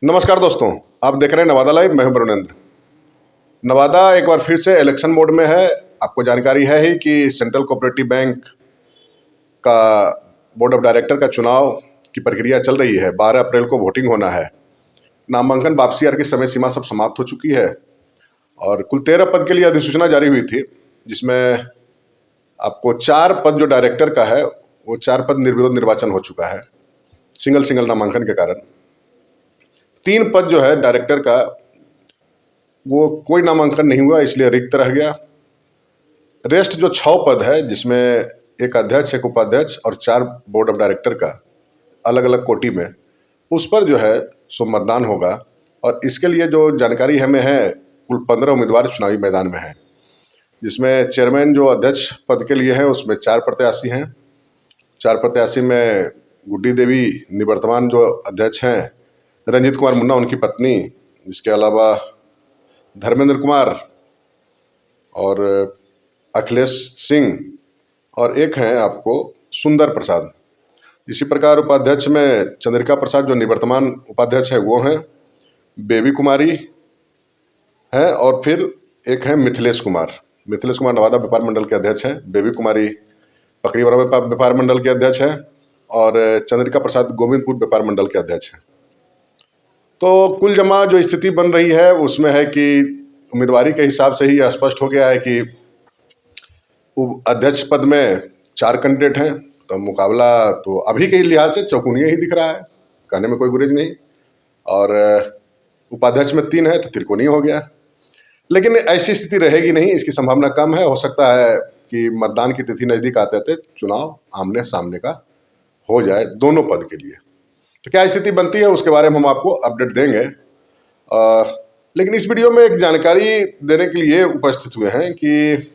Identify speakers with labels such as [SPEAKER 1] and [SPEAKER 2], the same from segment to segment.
[SPEAKER 1] नमस्कार दोस्तों, आप देख रहे हैं नवादा लाइव। मैं हूं वरुणेंद्र। नवादा एक बार फिर से इलेक्शन मोड में है। आपको जानकारी है ही कि सेंट्रल कोऑपरेटिव बैंक का बोर्ड ऑफ डायरेक्टर का चुनाव की प्रक्रिया चल रही है। 12 अप्रैल को वोटिंग होना है। नामांकन वापसी की समय सीमा सब समाप्त हो चुकी है और कुल 13 पद के लिए अधिसूचना जारी हुई थी, जिसमें आपको 4 पद जो डायरेक्टर का है वो 4 पद निर्विरोध निर्वाचन हो चुका है सिंगल नामांकन के कारण। 3 पद जो है डायरेक्टर का वो कोई नामांकन नहीं हुआ, इसलिए रिक्त रह गया। रेस्ट जो 6 पद है, जिसमें एक अध्यक्ष, एक उपाध्यक्ष और 4 बोर्ड ऑफ डायरेक्टर का अलग अलग कोटि में, उस पर जो है सो मतदान होगा। और इसके लिए जो जानकारी हमें है, कुल 15 उम्मीदवार चुनावी मैदान में हैं, जिसमें चेयरमैन जो अध्यक्ष पद के लिए हैं उसमें 4 प्रत्याशी हैं। 4 प्रत्याशी में गुड्डी देवी निवर्तमान जो अध्यक्ष हैं, रंजीत कुमार मुन्ना उनकी पत्नी, इसके अलावा धर्मेंद्र कुमार और अखिलेश सिंह, और एक हैं आपको सुंदर प्रसाद। इसी प्रकार उपाध्यक्ष में चंद्रिका प्रसाद जो निवर्तमान उपाध्यक्ष है वो हैं, बेबी कुमारी हैं, और फिर एक हैं मिथिलेश कुमार। मिथिलेश कुमार नवादा व्यापार मंडल के अध्यक्ष हैं, बेबी कुमारी पकरीवाड़ा व्यापार मंडल के अध्यक्ष हैं और चंद्रिका प्रसाद गोविंदपुर व्यापार मंडल के अध्यक्ष हैं। तो कुल जमा जो स्थिति बन रही है उसमें है कि उम्मीदवारी के हिसाब से ही यह स्पष्ट हो गया है कि अध्यक्ष पद में 4 कैंडिडेट हैं, तो मुकाबला तो अभी के लिहाज से चौकोनिया ही दिख रहा है, कहने में कोई गुरेज नहीं। और उपाध्यक्ष में 3 है तो त्रिकोणीय हो गया। लेकिन ऐसी स्थिति रहेगी नहीं, इसकी संभावना कम है। हो सकता है कि मतदान की तिथि नज़दीक आते आते चुनाव आमने सामने का हो जाए दोनों पद के लिए। तो क्या स्थिति बनती है उसके बारे में हम आपको अपडेट देंगे। लेकिन इस वीडियो में एक जानकारी देने के लिए उपस्थित हुए हैं कि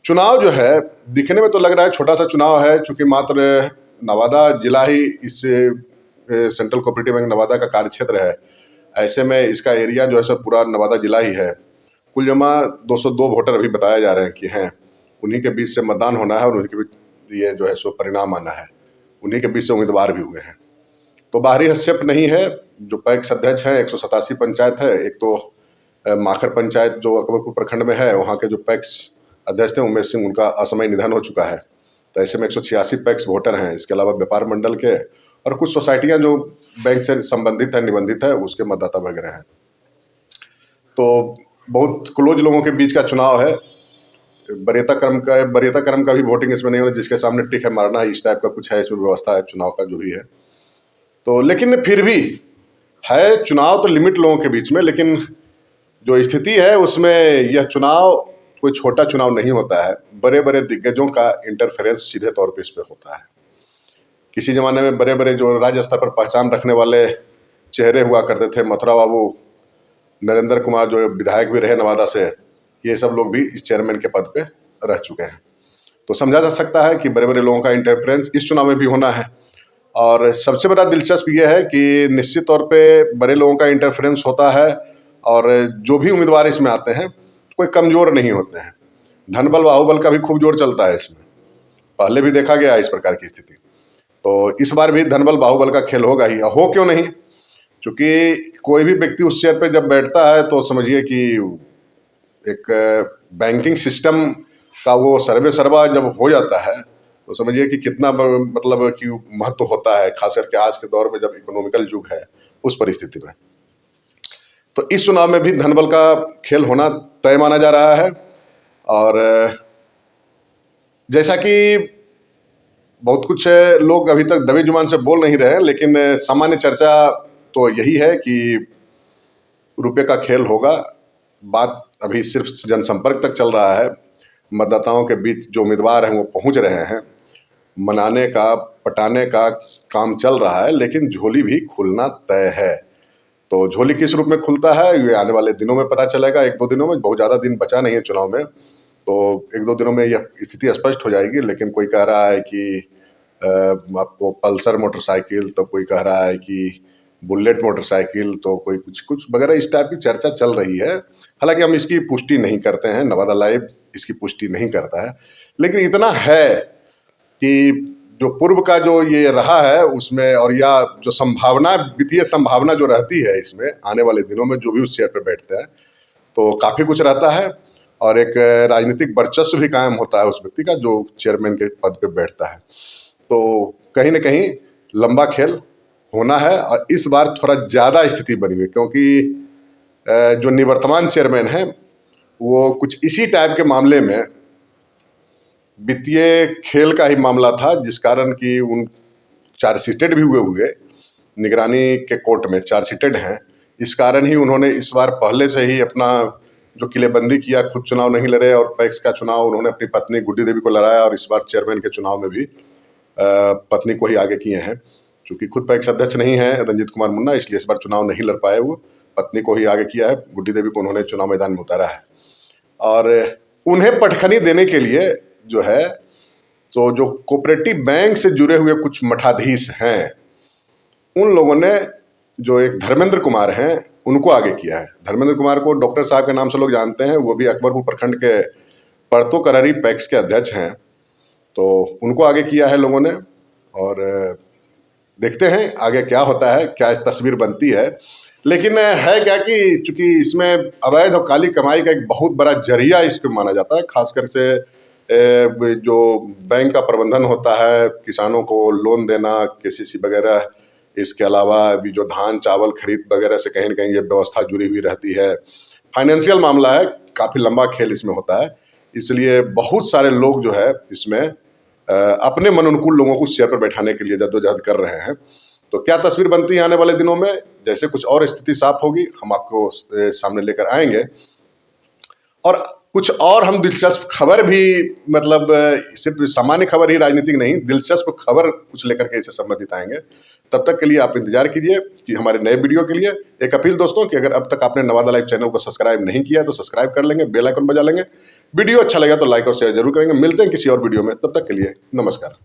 [SPEAKER 1] चुनाव जो है दिखने में तो लग रहा है छोटा सा चुनाव है, चूंकि मात्र नवादा जिला ही इस सेंट्रल कोऑपरेटिव बैंक नवादा का कार्य क्षेत्र है। ऐसे में इसका एरिया जो है सब पूरा नवादा जिला ही है। कुल जमा 202 वोटर अभी बताया जा रहे हैं कि हैं, उन्हीं के बीच से मतदान होना है और उन्हीं के बीच ये जो है सो परिणाम आना है। उन्हीं के बीच से उम्मीदवार भी हुए हैं, तो बाहरी हस्तक्षेप नहीं है। जो पैक्स अध्यक्ष है, 187 पंचायत है। एक तो माखर पंचायत जो अकबरपुर प्रखंड में है, वहाँ के जो पैक्स अध्यक्ष थे उमेश सिंह, उनका असमय निधन हो चुका है, तो ऐसे में 186 पैक्स वोटर हैं। इसके अलावा व्यापार मंडल के और कुछ सोसाइटियाँ जो बैंक से संबंधित है, निबंधित है, उसके मतदाता वगैरह हैं। तो बहुत क्लोज लोगों के बीच का चुनाव है। वरीयता क्रम का भी वोटिंग इसमें नहीं होना, जिसके सामने टिक है मारना है, इस टाइप का कुछ है इसमें व्यवस्था है चुनाव का जो भी है। तो लेकिन फिर भी है चुनाव तो लिमिट लोगों के बीच में, लेकिन जो स्थिति है उसमें यह चुनाव कोई छोटा चुनाव नहीं होता है। बड़े बड़े दिग्गजों का इंटरफेरेंस सीधे तौर पे इस पे होता है। किसी ज़माने में बड़े बड़े जो राज्य स्तर पर पहचान रखने वाले चेहरे हुआ करते थे, मथुरा बाबू, नरेंद्र कुमार जो विधायक भी रहे नवादा से, ये सब लोग भी इस चेयरमैन के पद पे रह चुके हैं। तो समझा जा सकता है कि बड़े बड़े लोगों का इंटरफेरेंस इस चुनाव में भी होना है। और सबसे बड़ा दिलचस्प ये है कि निश्चित तौर पे बड़े लोगों का इंटरफेरेंस होता है और जो भी उम्मीदवार इसमें आते हैं कोई कमज़ोर नहीं होते हैं। धनबल बाहुबल का भी खूब जोर चलता है इसमें, पहले भी देखा गया है इस प्रकार की स्थिति। तो इस बार भी धनबल बाहुबल का खेल होगा ही, हो क्यों नहीं, क्योंकि कोई भी व्यक्ति उस चेयर पे जब बैठता है तो समझिए कि एक बैंकिंग सिस्टम का वो सर्वे सर्वा जब हो जाता है तो समझिए कि कितना मतलब कि महत्व होता है, खास करके आज के दौर में जब इकोनॉमिकल युग है उस परिस्थिति में। तो इस चुनाव में भी धनबल का खेल होना तय माना जा रहा है। और जैसा कि बहुत कुछ लोग अभी तक दबी जुबान से बोल नहीं रहे, लेकिन सामान्य चर्चा तो यही है कि रुपये का खेल होगा। बात अभी सिर्फ जनसंपर्क तक चल रहा है, मतदाताओं के बीच जो उम्मीदवार हैं वो पहुंच रहे हैं, मनाने का पटाने का काम चल रहा है, लेकिन झोली भी खुलना तय है। तो झोली किस रूप में खुलता है ये आने वाले दिनों में पता चलेगा। 1-2 दिनों में, बहुत ज़्यादा दिन बचा नहीं है चुनाव में, तो 1-2 दिनों में यह स्थिति स्पष्ट हो जाएगी। लेकिन कोई कह रहा है कि आपको पल्सर मोटरसाइकिल, तो कोई कह रहा है कि बुलेट मोटरसाइकिल, तो कोई कुछ वगैरह इस टाइप की चर्चा चल रही है। हालांकि हम इसकी पुष्टि नहीं करते हैं, नवादा लाइव इसकी पुष्टि नहीं करता है, लेकिन इतना है कि जो पूर्व का जो ये रहा है उसमें, और या जो संभावना, वित्तीय संभावना जो रहती है इसमें आने वाले दिनों में, जो भी उस चेयर पर बैठते हैं तो काफ़ी कुछ रहता है, और एक राजनीतिक वर्चस्व भी कायम होता है उस व्यक्ति का जो चेयरमैन के पद पे बैठता है। तो कहीं ना कहीं लंबा खेल होना है, और इस बार थोड़ा ज़्यादा स्थिति बनी हुई, क्योंकि जो निवर्तमान चेयरमैन हैं वो कुछ इसी टाइप के मामले में, वित्तीय खेल का ही मामला था, जिस कारण कि उन चार्जशीटेड भी हुए निगरानी के कोर्ट में चार्जशीटेड हैं। इस कारण ही उन्होंने इस बार पहले से ही अपना जो किलेबंदी किया, खुद चुनाव नहीं लड़े, और पैक्स का चुनाव उन्होंने अपनी पत्नी गुड्डी देवी को लड़ाया, और इस बार चेयरमैन के चुनाव में भी पत्नी को ही आगे किए हैं। चूँकि खुद पैक्स अध्यक्ष नहीं है रंजीत कुमार मुन्ना, इसलिए इस बार चुनाव नहीं लड़ पाए, वो पत्नी को ही आगे किया है, गुड्डी देवी को उन्होंने चुनाव मैदान में उतारा है। और उन्हें पटखनी देने के लिए जो है, तो जो कोऑपरेटिव बैंक से जुड़े हुए कुछ मठाधीश हैं, उन लोगों ने, जो एक धर्मेंद्र कुमार हैं, उनको आगे किया है। धर्मेंद्र कुमार को डॉक्टर साहब के नाम से लोग जानते हैं, वो भी अकबरपुर प्रखंड के परतो कररी पैक्स के अध्यक्ष हैं, तो उनको आगे किया है लोगों ने। और देखते हैं आगे क्या होता है, क्या तस्वीर बनती है। लेकिन है क्या कि चूंकि इसमें अवैध और काली कमाई का एक बहुत बड़ा जरिया इसको माना जाता है, खासकर से जो बैंक का प्रबंधन होता है, किसानों को लोन देना, केसीसी वगैरह, इसके अलावा भी जो धान चावल खरीद वगैरह से कहीं ना कहीं ये व्यवस्था जुड़ी हुई रहती है। फाइनेंशियल मामला है, काफ़ी लंबा खेल इसमें होता है, इसलिए बहुत सारे लोग जो है इसमें अपने मन अनुकूल लोगों को चेयर पर बैठाने के लिए जद्दोजहद कर रहे हैं। तो क्या तस्वीर बनती है आने वाले दिनों में, जैसे कुछ और स्थिति साफ होगी हम आपको सामने लेकर आएंगे। और कुछ और हम दिलचस्प खबर भी, मतलब सिर्फ सामान्य खबर ही, राजनीतिक नहीं, दिलचस्प खबर कुछ लेकर के इससे संबंधित आएंगे। तब तक के लिए आप इंतजार कीजिए कि हमारे नए वीडियो के लिए। एक अपील दोस्तों कि अगर अब तक आपने नवादा लाइव चैनल को सब्सक्राइब नहीं किया तो सब्सक्राइब कर लेंगे, बेल आइकन बजा लेंगे। वीडियो अच्छा लगा तो लाइक और शेयर जरूर करेंगे। मिलते हैं किसी और वीडियो में, तब तक के लिए नमस्कार।